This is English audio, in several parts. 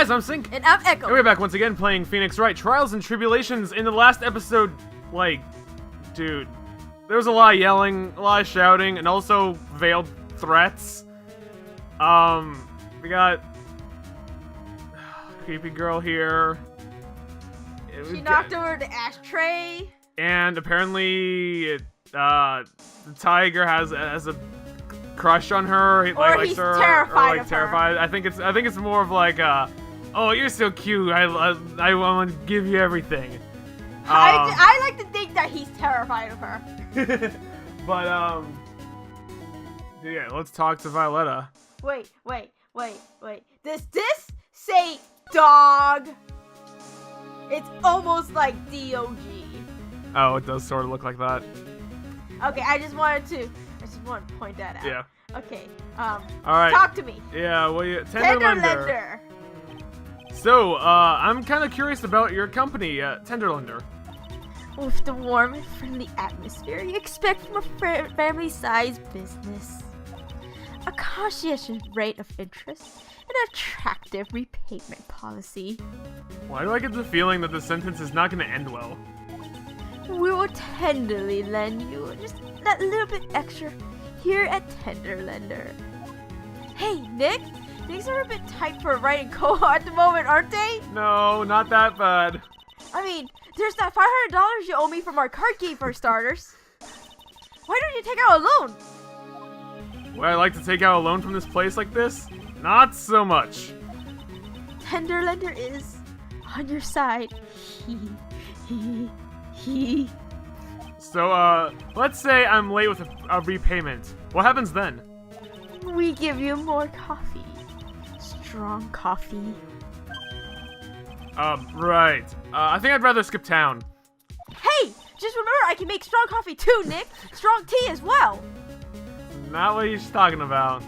guys, I'm Sync. And I'm Echo. And we're back once again playing Phoenix Wright Trials and Tribulations. In the last episode, dude, there was a lot of yelling, a lot of shouting, and also veiled threats. We got creepy girl here. She knocked over the ashtray. And apparently, the tiger has a crush on her. He likes he's her, terrified or of terrified. her. I think it's more of like oh, you're so cute. I want to give you everything. I like to think that he's terrified of her. But yeah, let's talk to Violetta. Wait. Does this say dog? It's almost like DOG. Oh, it does sort of look like that. Okay, I just wanted to point that out. Yeah. Okay. All right. Talk to me. Yeah. Well, yeah. Tenderlender. So, I'm kind of curious about your company, Tenderlender. With the warm and friendly atmosphere you expect from a family-sized business, a conscientious rate of interest, and an attractive repayment policy. Why do I get the feeling that the sentence is not going to end well? We will tenderly lend you just that little bit extra here at Tenderlender. Hey, Nick! Things are a bit tight for a writing co-op at the moment, aren't they? No, not that bad. I mean, there's that $500 you owe me from our card game for starters. Why don't you take out a loan? Would I like to take out a loan from this place like this? Not so much. Tenderlender is on your side. So, let's say I'm late with a repayment. What happens then? We give you more coffee. Strong coffee. Right. I think I'd rather skip town. Hey! Just remember I can make strong coffee too, Nick! Strong tea as well! Not what he's talking about.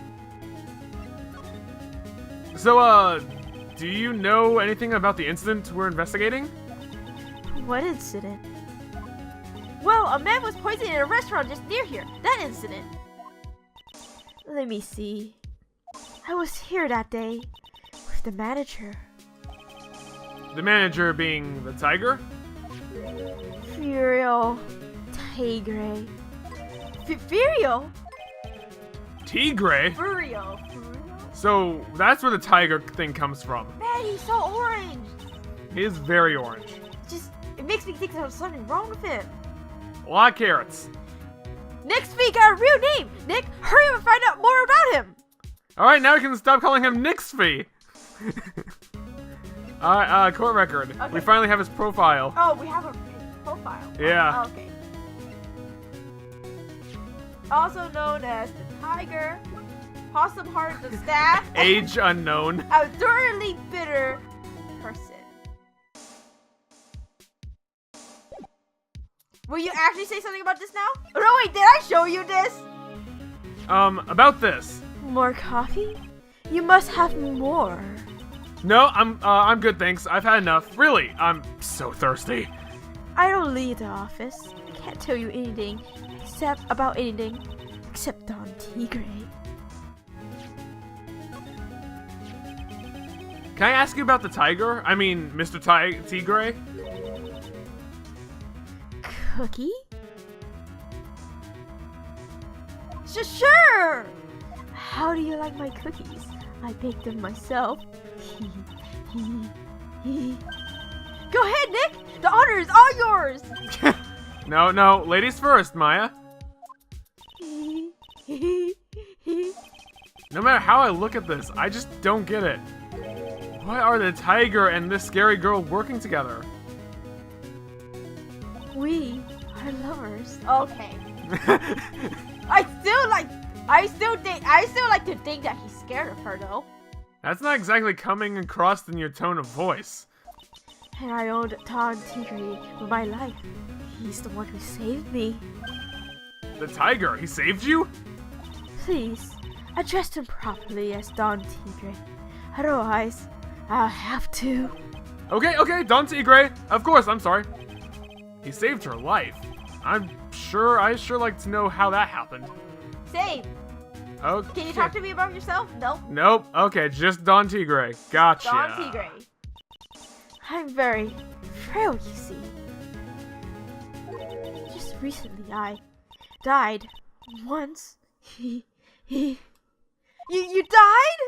So, do you know anything about the incident we're investigating? What incident? Well, a man was poisoned in a restaurant just near here. That incident. Let me see. I was here that day with the manager. The manager being the tiger? Furiel Tigre. Furiel? Tigre? Furiel. So, that's where the tiger thing comes from. Man, he's so orange. He is very orange. It makes me think there's something wrong with him. A lot of carrots. Nick speak our real name. Nick, hurry up and find out more about him. Alright, now we can stop calling him Nixfee. Alright, court record. Okay. We finally have his profile. Oh, we have his profile. Yeah. Oh, okay. Also known as the Tiger, Possum Heart the Staff, Age unknown. a thoroughly bitter person. Will you actually say something about this now? Oh, no, wait, did I show you this? About this. More coffee? You must have more. No, I'm good, thanks. I've had enough. Really, I'm so thirsty. I don't leave the office. I can't tell you anything except Don Tigre. Can I ask you about the tiger? I mean, Mr. Tigre? Cookie? Sure! How do you like my cookies? I baked them myself. Go ahead, Nick! The honor is all yours! No, ladies first, Maya. No matter how I look at this, I just don't get it. Why are the tiger and this scary girl working together? We are lovers. Okay. I still like to think that he's scared of her though. That's not exactly coming across in your tone of voice. And I owed Don Tigre with my life. He's the one who saved me. The tiger, he saved you? Please, address him properly as Don Tigre. Otherwise, I'll have to. Okay, Don Tigre. Of course, I'm sorry. He saved her life. I sure like to know how that happened. Save. Okay. Can you talk to me about yourself? No. Nope. Okay, just Don Tigre. Gotcha. Don Tigre. I'm very frail, you see. Just recently, I died once. You died?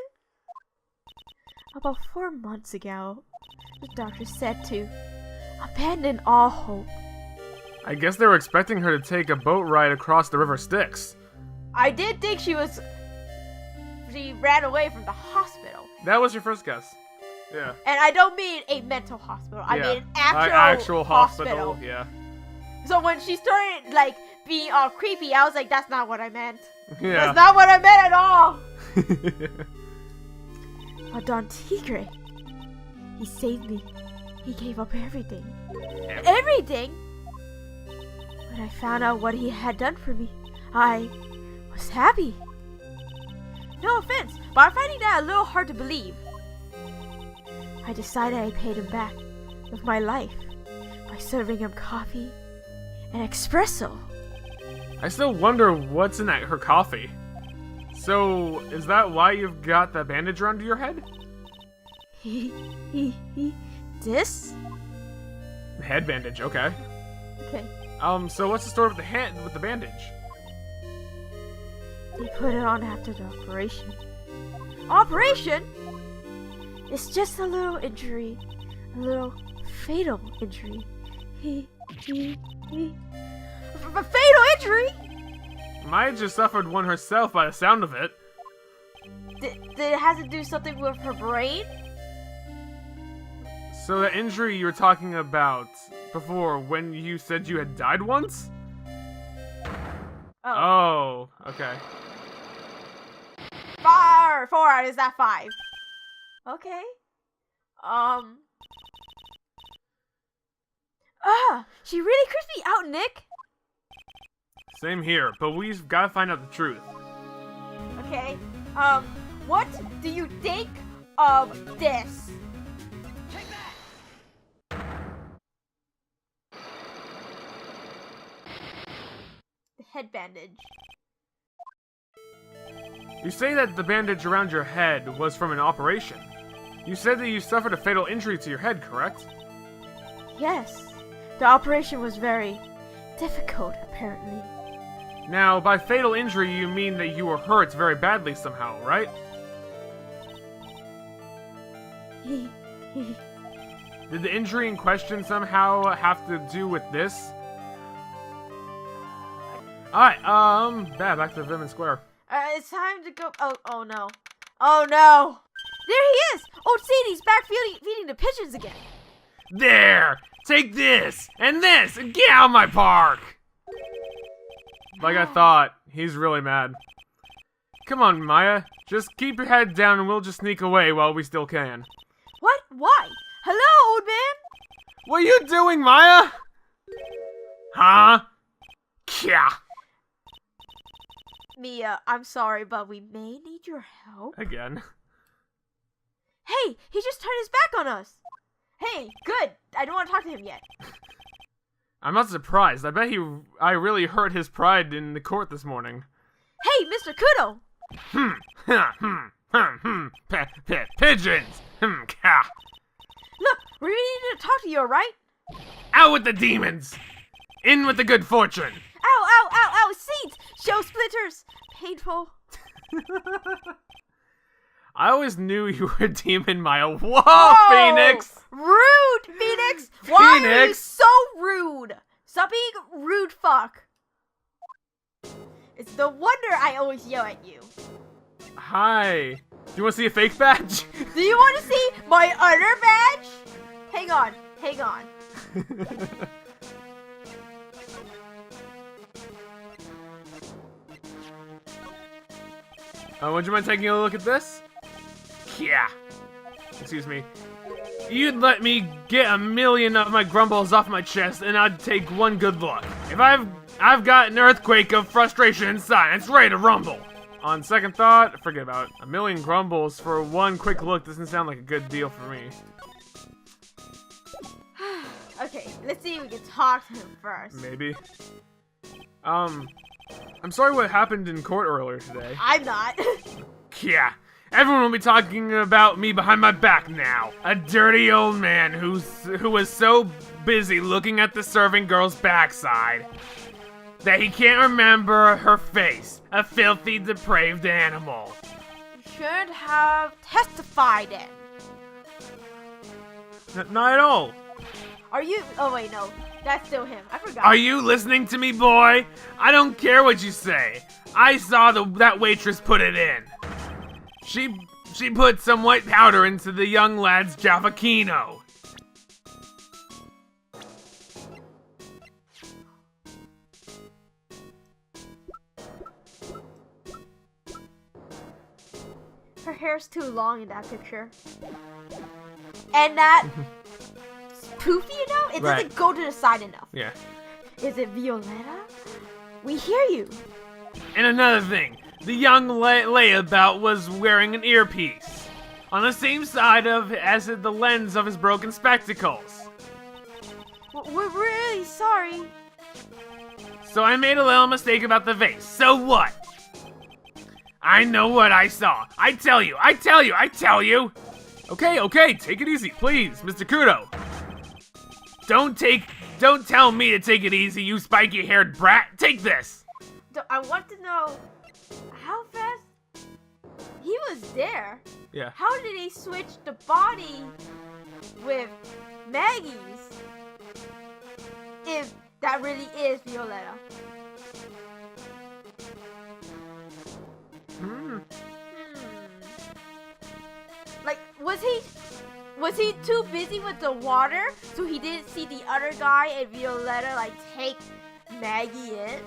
About 4 months ago, the doctor said to abandon all hope. I guess they were expecting her to take a boat ride across the River Styx. I did think she ran away from the hospital. That was your first guess. Yeah. And I don't mean a mental hospital. I mean an actual hospital. Yeah. So when she started like being all creepy, I was like, that's not what I meant. Yeah. That's not what I meant at all. But Don Tigre, he saved me. He gave up everything. Everything? When I found out what he had done for me, I was happy. No offense, but I'm finding that a little hard to believe. I decided I paid him back with my life by serving him coffee and espresso. I still wonder what's in her coffee. So, is that why you've got the bandage around your head? This? Head bandage, okay. Okay. So what's the story with the bandage? They put it on after the operation. Operation? It's just a little injury. A little fatal injury. A fatal injury? Maya just suffered one herself by the sound of it. Did it have to do something with her brain? So the injury you were talking about before, when you said you had died once? Oh, okay. 4 out is that 5? Okay. She really creeps me out, Nick. Same here, but we've got to find out the truth. Okay. What do you think of this? Take that. The head bandage. You say that the bandage around your head was from an operation. You said that you suffered a fatal injury to your head, correct? Yes. The operation was very difficult, apparently. Now, by fatal injury, you mean that you were hurt very badly somehow, right? Did the injury in question somehow have to do with this? Alright, back to Vim and Square. It's time to go. Oh no. Oh no! There he is! Old Sadie's back feeding the pigeons again. There! Take this! And this! And get out of my park! Like I thought, he's really mad. Come on, Maya. Just keep your head down and we'll just sneak away while we still can. What? Why? Hello, old man? What are you doing, Maya? Huh? Kya. Mia, I'm sorry, but we may need your help. Again. Hey, he just turned his back on us. Hey, good. I don't want to talk to him yet. I'm not surprised. I bet I really hurt his pride in the court this morning. Hey, Mr. Kudo! Pigeons! Ka. Look, we really need to talk to you, alright? Out with the demons! In with the good fortune! Ow, ow, ow, ow! Seeds! Show splinters! Painful. I always knew you were a demon, Maya. Whoa, Phoenix! Rude, Phoenix! Why are you so rude? Stop being rude, fuck. It's no wonder I always yell at you. Hi. Do you want to see a fake badge? Do you want to see my other badge? Hang on, hang on. Would you mind taking a look at this? Yeah. Excuse me. You'd let me get 1,000,000 of my grumbles off my chest, and I'd take one good look. If I've got an earthquake of frustration inside, and it's ready to rumble. On second thought, forget about it. 1,000,000 grumbles for one quick look doesn't sound like a good deal for me. Okay, let's see if we can talk to him first. Maybe. I'm sorry what happened in court earlier today. I'm not. Yeah, everyone will be talking about me behind my back now. A dirty old man who was so busy looking at the serving girl's backside that he can't remember her face. A filthy, depraved animal. You should have testified it. Not at all. Are you? Oh wait, no. That's still him. I forgot. Are you listening to me, boy? I don't care what you say. I saw that waitress put it in. She put some white powder into the young lad's Javakino. Her hair's too long in that picture. And that poofy, you know? It doesn't go to the side enough. Yeah. Is it Violetta? We hear you. And another thing, the young layabout was wearing an earpiece on the same side as the lens of his broken spectacles. We're really sorry. So I made a little mistake about the vase. So what? I know what I saw. I tell you. Okay, take it easy, please, Mr. Kudo. Don't tell me to take it easy, you spiky-haired brat. Take this. I want to know how fast he was there. Yeah. How did he switch the body with Maggie's if that really is Violetta? Like, was he too busy with the water so he didn't see the other guy and Violetta like take Maggie in?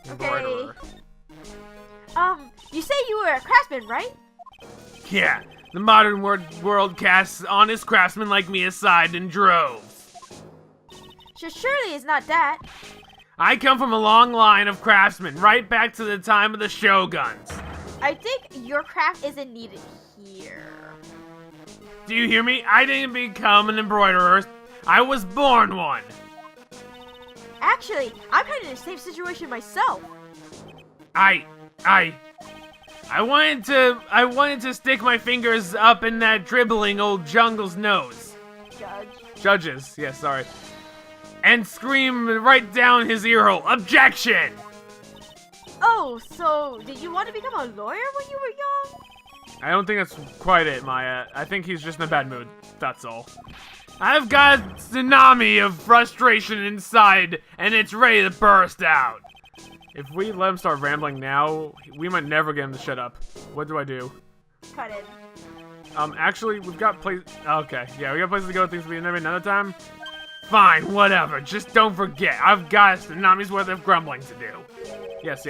Okay. You say you were a craftsman, right? Yeah, the modern world casts honest craftsmen like me aside in droves. Surely it's not that. I come from a long line of craftsmen, right back to the time of the Shoguns. I think your craft isn't needed here. Do you hear me? I didn't become an embroiderer. I was born one. Actually, I'm kind of in the same situation myself. I wanted to stick my fingers up in that dribbling old jungle's nose. Judges, yeah, sorry. And scream right down his earhole, objection! Oh, so did you want to become a lawyer when you were young? I don't think that's quite it, Maya. I think he's just in a bad mood, that's all. I've got a tsunami of frustration inside, and it's ready to burst out. If we let him start rambling now, we might never get him to shut up. What do I do? Cut it. Actually, we've got places. Okay, yeah, we got places to go. Things we never another time. Fine, whatever. Just don't forget, I've got a tsunami's worth of grumbling to do. Yes.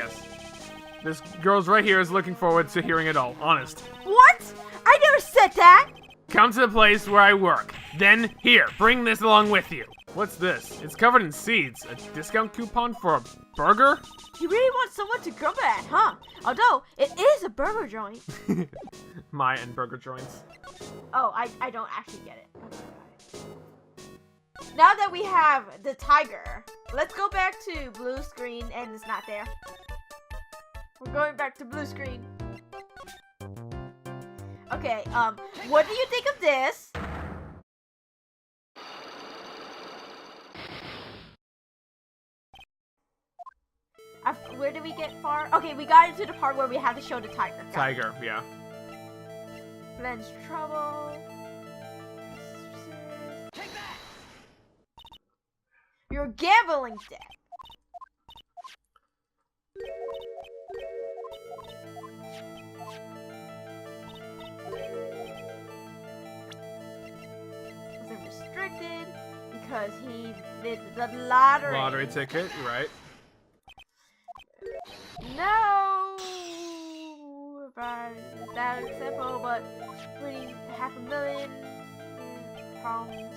This girl's right here is looking forward to hearing it all. Honest. What? I never said that. Come to the place where I work. Then, here, bring this along with you. What's this? It's covered in seeds. A discount coupon for a burger? You really want someone to grumble at, huh? Although, it is a burger joint. My and burger joints. Oh, I don't actually get it. Okay, now that we have the tiger, let's go back to blue screen, and it's not there. We're going back to blue screen. Okay, what do you think of this? Where did we get far? Okay, we got into the part where we have to show the tiger. Tiger, yeah. Blends trouble. Take that! Your gambling deck. Wasn't restricted because he did the lottery. Lottery ticket, you're right. No! That is simple, but pretty $500,000 problems.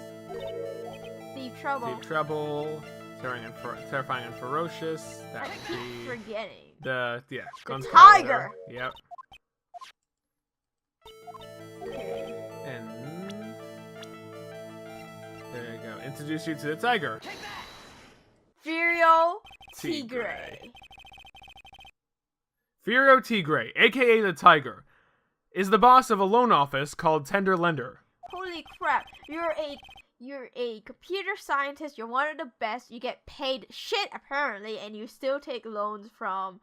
Deep trouble. Deep trouble. Terrifying and ferocious. That I would keep be forgetting. the The tiger. Yep. Okay. And there you go. Introduce you to the tiger. Take that! Furial Tigre. Firo Tigre, aka the Tiger, is the boss of a loan office called Tender Lender. Holy crap! You're a computer scientist. You're one of the best. You get paid shit apparently, and you still take loans from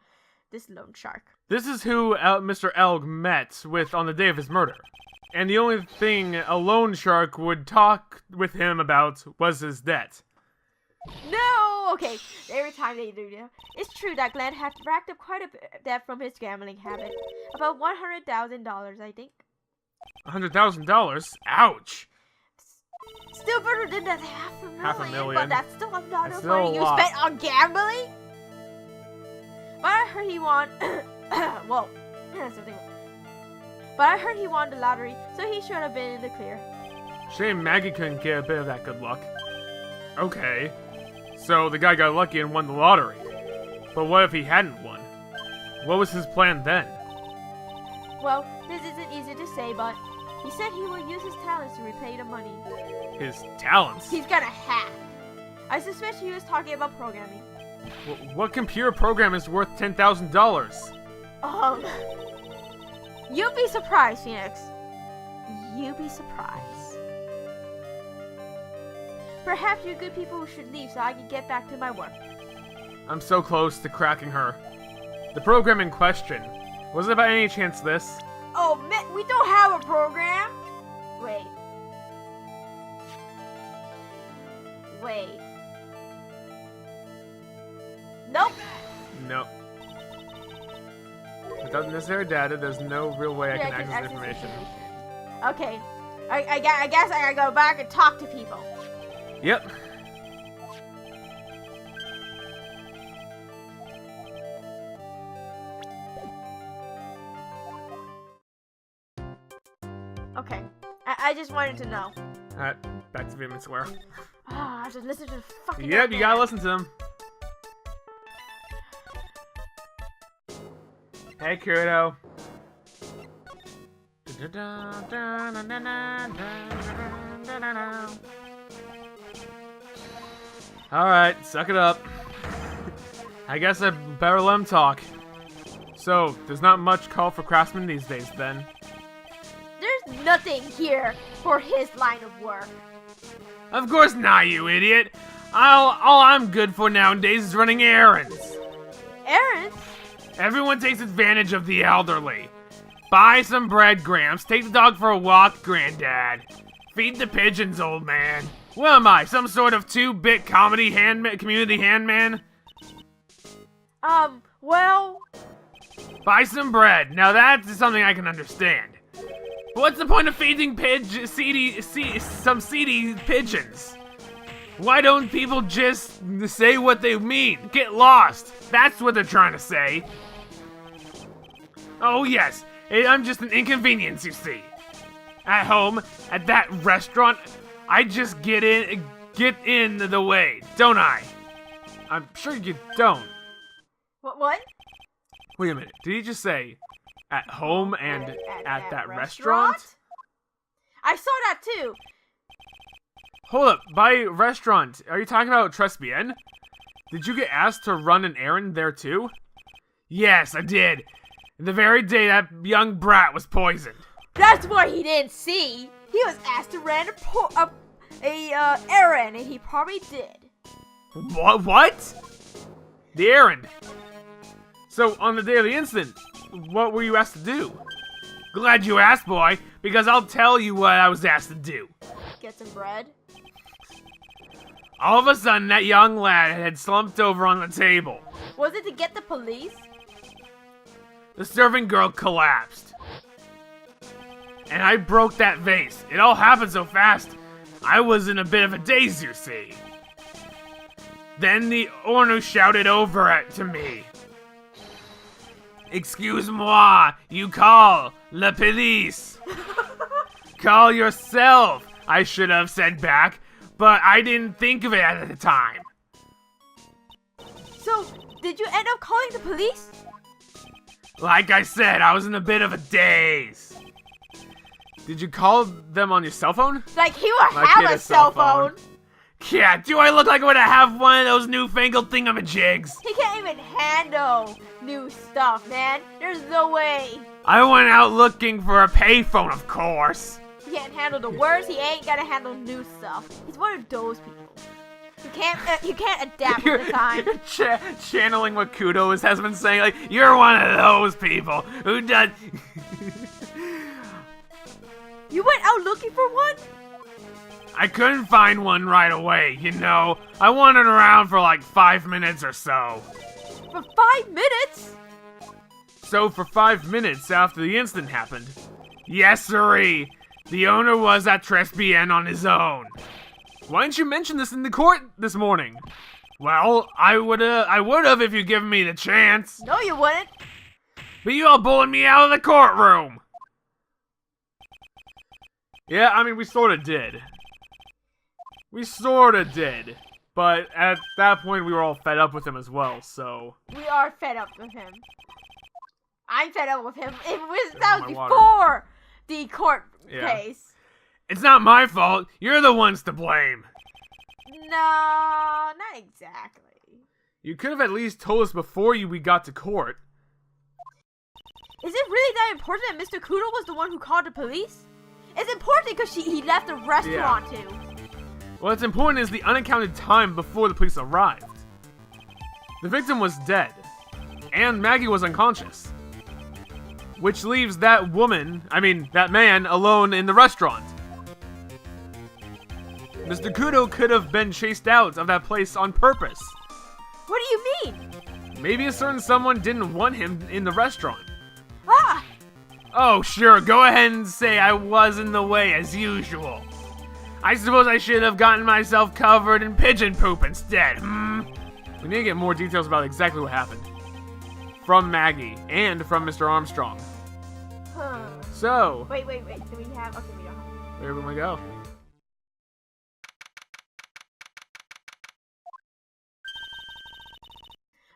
this loan shark. This is who Mr. Elg met with on the day of his murder. And the only thing a loan shark would talk with him about was his debt. No! Okay, every time they do that. It's true that Glenn had racked up quite a bit of debt from his gambling habit. About $100,000, I think. $100,000? Ouch! Still better than that $500,000. But that's still a lot of money you spent on gambling? But I heard he won... Whoa. Something. But I heard he won the lottery, so he should have been in the clear. Shame Maggie couldn't get a bit of that good luck. Okay. So the guy got lucky and won the lottery. But what if he hadn't won? What was his plan then? Well, this isn't easy to say, but he said he would use his talents to repay the money. His talents? He's gonna hack. I suspect he was talking about programming. What computer program is worth $10,000? You'll be surprised, Phoenix. You'll be surprised. Perhaps you good people should leave so I can get back to my work. I'm so close to cracking her. The program in question. Was it by any chance this? Oh, man, we don't have a program. Wait. Nope. Nope. Without necessary data, there's no real way I can access information. Okay. I guess I gotta go back and talk to people. Yep. Okay. I just wanted to know. Alright, back to Vehement Square. I should listen to the fucking... Yep, you gotta listen to them. Hey, Kudo. Alright, suck it up. I guess I better let him talk. So, there's not much call for craftsmen these days, then? There's nothing here for his line of work. Of course not, you idiot! All I'm good for nowadays is running errands. Errands? Everyone takes advantage of the elderly. Buy some bread, Gramps. Take the dog for a walk, Granddad. Feed the pigeons, old man. What am I, some sort of 2-bit comedy community handman? Well... Buy some bread. Now that's something I can understand. But what's the point of feeding some seedy pigeons? Why don't people just say what they mean? Get lost. That's what they're trying to say. Oh yes, I'm just an inconvenience, you see. At home, at that restaurant, I just get in the way, don't I? I'm sure you don't. What? Wait a minute, did he just say at home and at that restaurant? I saw that too. Hold up, by restaurant, are you talking about Tres Bien? Did you get asked to run an errand there too? Yes, I did. The very day that young brat was poisoned. That's what he didn't see. He was asked to run a errand, and he probably did. What? The errand. So, on the day of the incident, what were you asked to do? Glad you asked, boy, because I'll tell you what I was asked to do. Get some bread? All of a sudden, that young lad had slumped over on the table. Was it to get the police? The serving girl collapsed. And I broke that vase. It all happened so fast, I was in a bit of a daze, you see. Then the owner shouted over to me. Excuse-moi, you call la police. Call yourself, I should have said back, but I didn't think of it at the time. So, did you end up calling the police? Like I said, I was in a bit of a daze. Did you call them on your cell phone? Like he would have a cell phone. Yeah, do I look like I'm gonna have one of those newfangled thingamajigs? He can't even handle new stuff, man. There's no way. I went out looking for a payphone, of course. He can't handle the words. He ain't gotta handle new stuff. He's one of those people. You can't adapt with the time. You're channeling what Kudo has been saying. Like, you're one of those people who does. You went out looking for one? I couldn't find one right away, you know. I wandered around for like 5 minutes or so. For 5 minutes? So for 5 minutes after the incident happened, yes sirree, the owner was at Trespien on his own. Why didn't you mention this in the court this morning? Well, I would've if you'd given me the chance. No, you wouldn't. But you all bullied me out of the courtroom. Yeah, I mean, we sorta did. We sorta did. But at that point, we were all fed up with him as well, so... We are fed up with him. I'm fed up with him. That was water. before the court case. It's not my fault. You're the ones to blame. No, not exactly. You could have at least told us before we got to court. Is it really that important that Mr. Kudo was the one who called the police? It's important because he left the restaurant too. What's important is the unaccounted time before the police arrived. The victim was dead, and Maggie was unconscious. Which leaves that man alone in the restaurant. Mr. Kudo could have been chased out of that place on purpose. What do you mean? Maybe a certain someone didn't want him in the restaurant. Ah! Oh, sure, go ahead and say I was in the way as usual. I suppose I should have gotten myself covered in pigeon poop instead, We need to get more details about exactly what happened. From Maggie, and from Mr. Armstrong. Huh. So... Wait. Do we have... Okay, we don't have... Where would we go?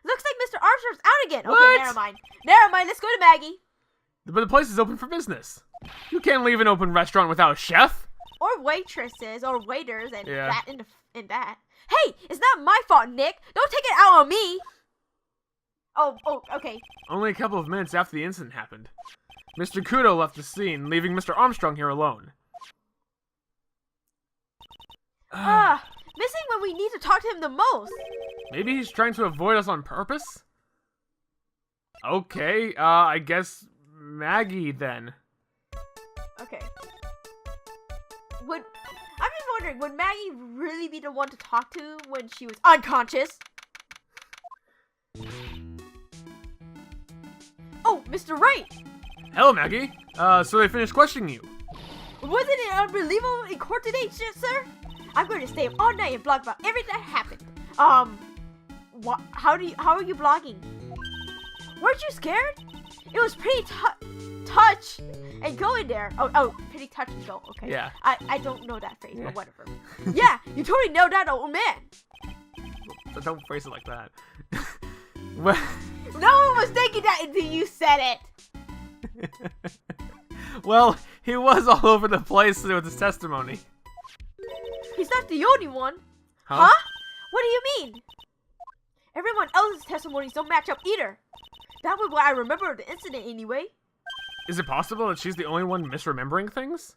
Looks like Mr. Armstrong's out again! What? Okay, never mind, let's go to Maggie. But the place is open for business. You can't leave an open restaurant without a chef. Or waitresses, or waiters, and Yeah. that in that. Hey, it's not my fault, Nick! Don't take it out on me! Oh, okay. Only a couple of minutes after the incident happened, Mr. Kudo left the scene, leaving Mr. Armstrong here alone. Missing when we need to talk to him the most. Maybe he's trying to avoid us on purpose? Okay, I guess Maggie then. Okay. I'm just wondering, would Maggie really be the one to talk to when she was unconscious? Oh, Mr. Wright! Hello, Maggie. So they finished questioning you. Wasn't it unbelievable in court today, sir? I'm going to stay up all night and blog about everything that happened. How are you blogging? Weren't you scared? It was pretty touch and go in there. Oh, pretty touch and go. Okay. Yeah. I don't know that phrase, but whatever. Yeah, you totally know that, old man. So don't phrase it like that. Well, no one was thinking that until you said it. Well, he was all over the place with his testimony. He's not the only one. Huh? What do you mean? Everyone else's testimonies don't match up either. That was what I remember of the incident anyway. Is it possible that she's the only one misremembering things?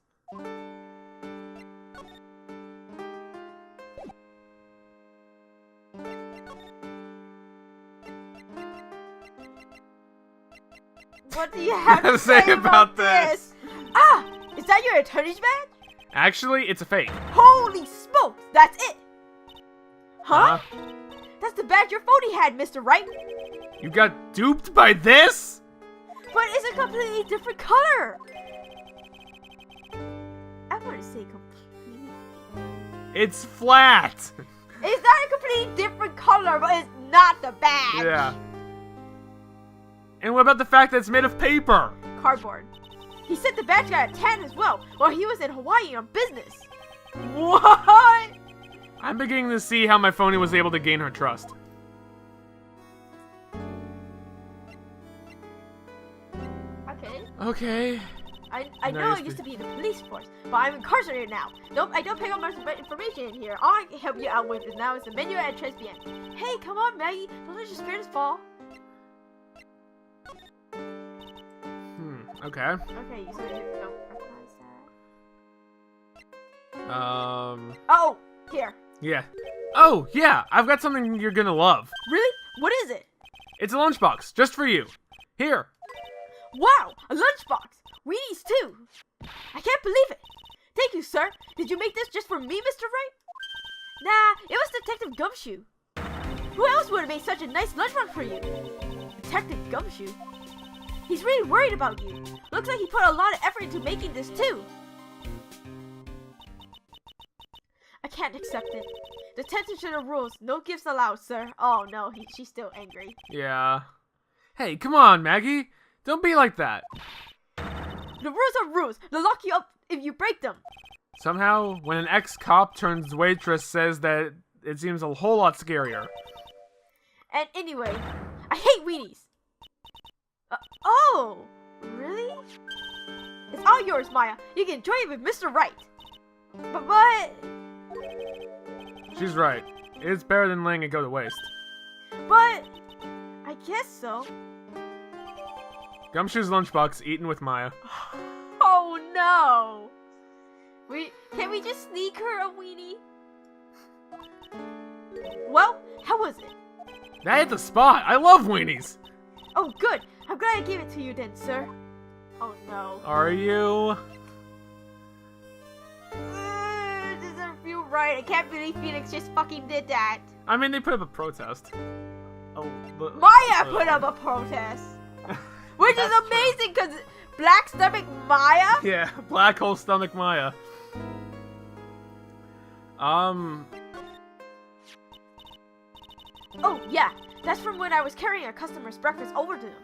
What do you have to say about this? Is that your attorney's badge? Actually, it's a fake. Holy smokes, that's it! Huh? Uh-huh. That's the badge your phony had, Mr. Wright. You got duped by this? But it's a completely different color. I want to say completely. It's flat. It's not a completely different color, but it's not the badge. Yeah. And what about the fact that it's made of paper? Cardboard. He said the badge got a tan as well while he was in Hawaii on business. What? I'm beginning to see how my phony was able to gain her trust. Okay. Okay. I know I used to be in the police force, but I'm incarcerated now. I don't pick up much information in here. All I can help you out with now is the menu at Tribulations. Hey, come on, Maggie. Don't let your spirits fall. Okay. Okay, so you don't recognize that. Oh, here. Yeah. Oh, yeah. I've got something you're gonna love. Really? What is it? It's a lunchbox, just for you. Here. Wow, a lunchbox. Weenies too. I can't believe it. Thank you, sir. Did you make this just for me, Mr. Wright? Nah, it was Detective Gumshoe. Who else would have made such a nice lunchbox for you? Detective Gumshoe? He's really worried about you. Looks like he put a lot of effort into making this too. I can't accept it. Detention to the rules. No gifts allowed, sir. Oh no, she's still angry. Yeah. Hey, come on, Maggie. Don't be like that. The rules are rules. They'll lock you up if you break them. Somehow, when an ex-cop turns waitress says that, it seems a whole lot scarier. And anyway, I hate weenies. Oh, really? It's all yours, Maya. You can enjoy it with Mr. Wright. But... She's right. It's better than letting it go to waste. But... I guess so. Gumshoe's lunchbox, eaten with Maya. Oh no! Can we just sneak her a weenie? Well, how was it? That hit the spot! I love weenies! Oh good! I'm glad I gave it to you then, sir. Oh no. Are you? It doesn't feel right. I can't believe Phoenix just fucking did that. I mean, they put up a protest. Oh, but, Maya put up a protest! Which is amazing, because Black Stomach Maya? Yeah, Black Hole Stomach Maya. Oh, yeah. That's from when I was carrying a customer's breakfast over to them.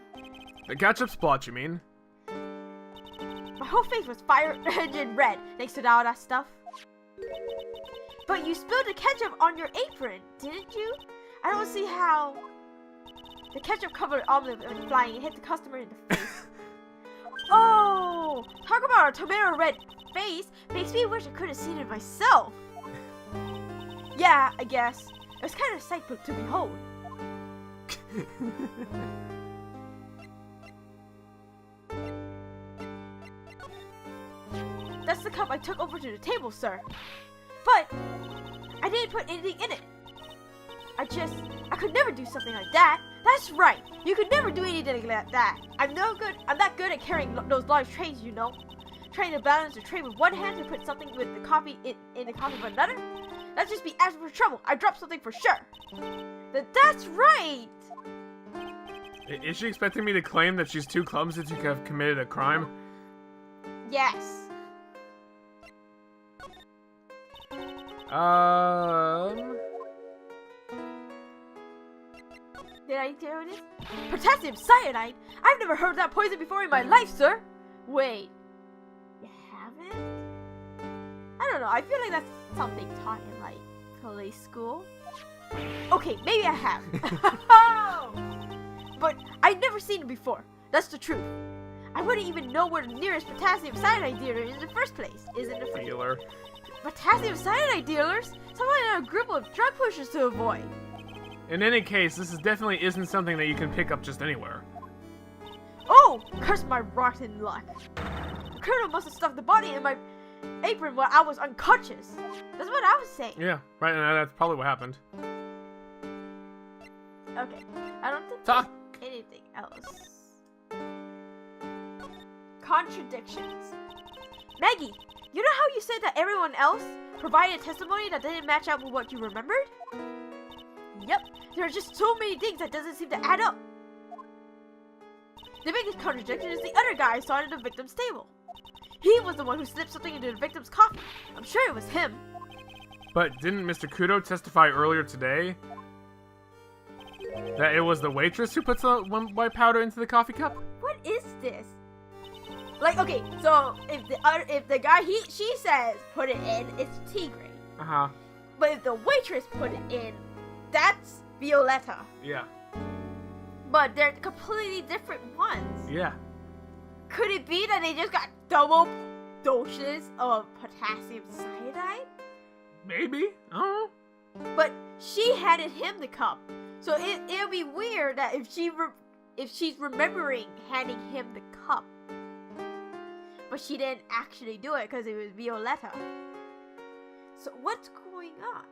The ketchup splotch, you mean? My whole face was fire engine red, thanks to all that stuff. But you spilled the ketchup on your apron, didn't you? I don't see how... The ketchup-covered omelet went flying and hit the customer in the face. Oh! Talk about a tomato red face! Makes me wish I could have seen it myself! Yeah, I guess. It was kind of a sight to behold. That's the cup I took over to the table, sir. But I didn't put anything in it. I could never do something like that. That's right. You could never do anything like that. I'm not good at carrying those large trays, you know. Trying to balance a tray with one hand and put something with the coffee in the coffee with another. That'd just be asking for trouble. I dropped something for sure. That's right. Is she expecting me to claim that she's too clumsy to have committed a crime? Yes. Did I do this? Potassium cyanide? I've never heard of that poison before in my life, sir. Wait. You haven't? I don't know. I feel like that's something taught in, like, police school. Okay, maybe I have. But I've never seen it before. That's the truth. I wouldn't even know where the nearest potassium cyanide dealer is in the first place. Dealer. Potassium cyanide dealers? Someone in a group of drug pushers to avoid. In any case, this definitely isn't something that you can pick up just anywhere. Oh! Curse my rotten luck. The criminal must have stuffed the body in my apron while I was unconscious. That's what I was saying. Yeah, right, and that's probably what happened. Okay, I don't think Talk. there's anything else. Contradictions. Maggie, you know how you said that everyone else provided testimony that didn't match up with what you remembered? Yep, there are just so many things that doesn't seem to add up. The biggest contradiction is the other guy I saw at the victim's table. He was the one who slipped something into the victim's coffee. I'm sure it was him. But didn't Mr. Kudo testify earlier today that it was the waitress who puts the white powder into the coffee cup? What is this? Like, okay, so if the guy she says put it in, it's Tigre. Uh-huh. But if the waitress put it in, that's Violetta. Yeah. But they're completely different ones. Yeah. Could it be that they just got double doses of potassium cyanide? Maybe? I don't know. But she handed him the cup. So it'll be weird that if she's remembering handing him the cup. But she didn't actually do it because it was Violetta. So what's going on?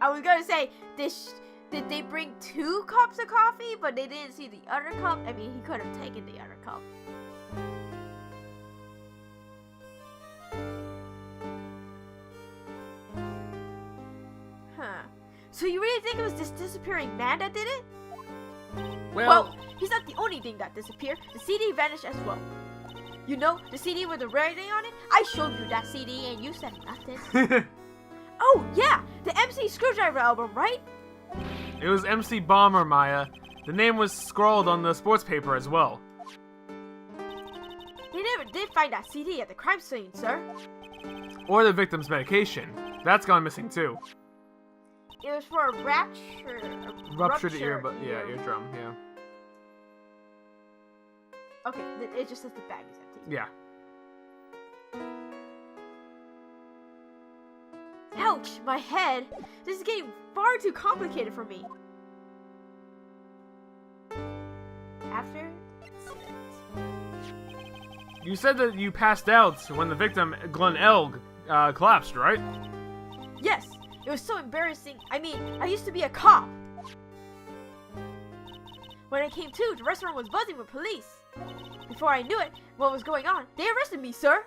I was gonna say, did they bring 2 cups of coffee, but they didn't see the other cup? I mean, he could have taken the other cup. Huh. So you really think it was this disappearing man that did it? Well, he's not the only thing that disappeared. The CD vanished as well. You know, the CD with the writing on it? I showed you that CD and you said nothing. Oh, yeah! The MC Screwdriver album, right? It was MC Bomber, Maya. The name was scrawled on the sports paper as well. They never did find that CD at the crime scene, sir. Or the victim's medication. That's gone missing too. It was for a Ruptured eardrum, yeah. Okay, it just says the bag is empty. Yeah. Ouch, my head. This is getting far too complicated for me. After You said that you passed out when the victim, Glenn Elg, collapsed, right? Yes, it was so embarrassing. I mean, I used to be a cop. When I came to, the restaurant was buzzing with police. Before I knew it, what was going on, they arrested me, sir.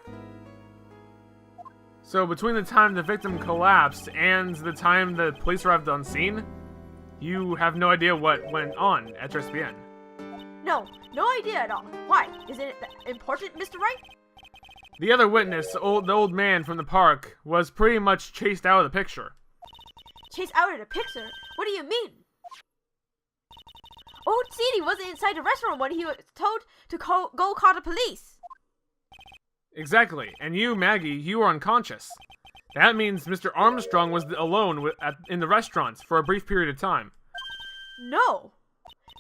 So between the time the victim collapsed and the time the police arrived on scene, you have no idea what went on at SBN. No idea at all. Why? Isn't it important, Mr. Wright? The other witness, the old man from the park, was pretty much chased out of the picture. Chased out of the picture? What do you mean? Old CD wasn't inside the restaurant when he was told to go call the police. Exactly, and you, Maggie, you were unconscious. That means Mr. Armstrong was alone in the restaurant for a brief period of time. No!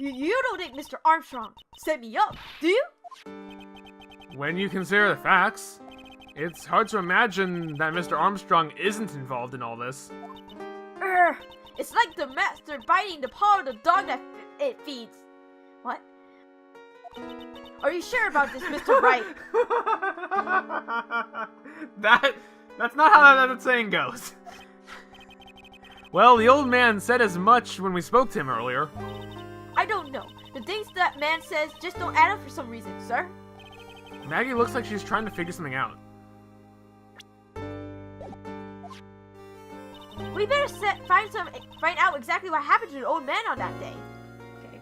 You don't think Mr. Armstrong set me up, do you? When you consider the facts, it's hard to imagine that Mr. Armstrong isn't involved in all this. It's like the master biting the paw of the dog that it feeds. What? Are you sure about this, Mr. Wright? That's not how that saying goes. Well, the old man said as much when we spoke to him earlier. I don't know. The things that man says just don't add up for some reason, sir. Maggie looks like she's trying to figure something out. We better find out exactly what happened to the old man on that day. Okay.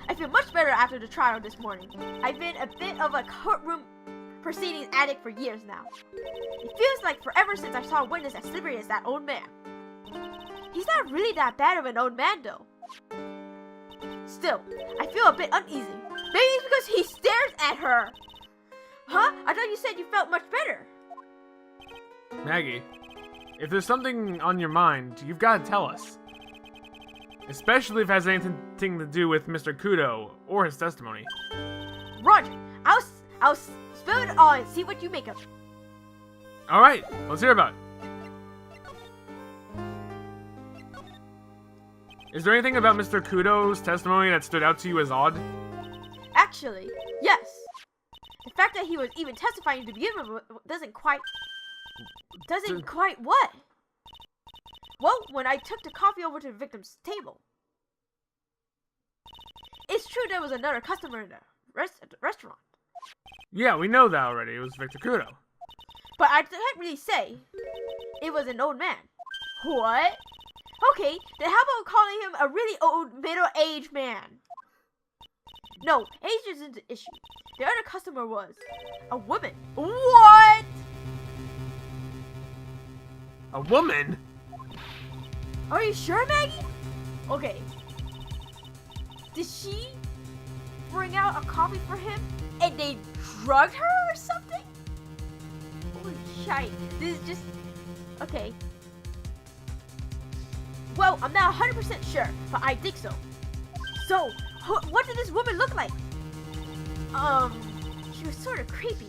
I feel much better after the trial this morning. I've been a bit of a courtroom proceedings addict for years now. It feels like forever since I saw a witness as slippery as that old man. He's not really that bad of an old man, though. Still, I feel a bit uneasy. Maybe it's because he stares at her. Huh? I thought you said you felt much better. Maggie, if there's something on your mind, you've got to tell us. Especially if it has anything to do with Mr. Kudo or his testimony. Roger. I'll spill it all and see what you make of it. Alright, let's hear about it. Is there anything about Mr. Kudo's testimony that stood out to you as odd? Actually, yes. The fact that he was even testifying to begin with doesn't quite what? Well, when I took the coffee over to the victim's table. It's true there was another customer in the restaurant. Yeah, we know that already. It was Victor Kudo. But I can't really say it was an old man. What? Okay, then how about calling him a really old, middle-aged man? No, age isn't the issue. The other customer was a woman. What? A woman? Are you sure, Maggie? Okay. Did she bring out a coffee for him and they drugged her or something? Holy shite. This is just... Okay. Well, I'm not 100% sure, but I think so. So, what did this woman look like? She was sort of creepy.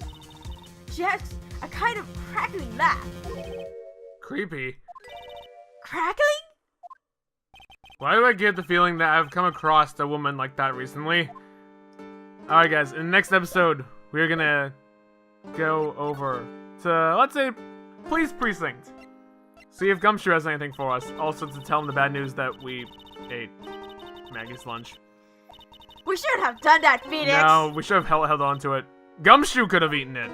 She has a kind of crackling laugh. Creepy. Crackling? Why do I get the feeling that I've come across a woman like that recently? Alright guys, in the next episode, we're gonna go over to, let's say, Police Precinct. See if Gumshoe has anything for us. Also to tell him the bad news that we ate Maggie's lunch. We should have done that, Phoenix! No, we should have held on to it. Gumshoe could have eaten it.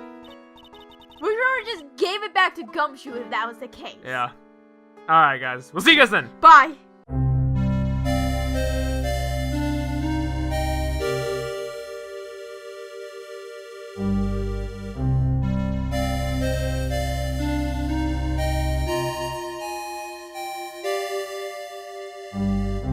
We should have just gave it back to Gumshoe if that was the case. Yeah. Alright guys, we'll see you guys then. Bye!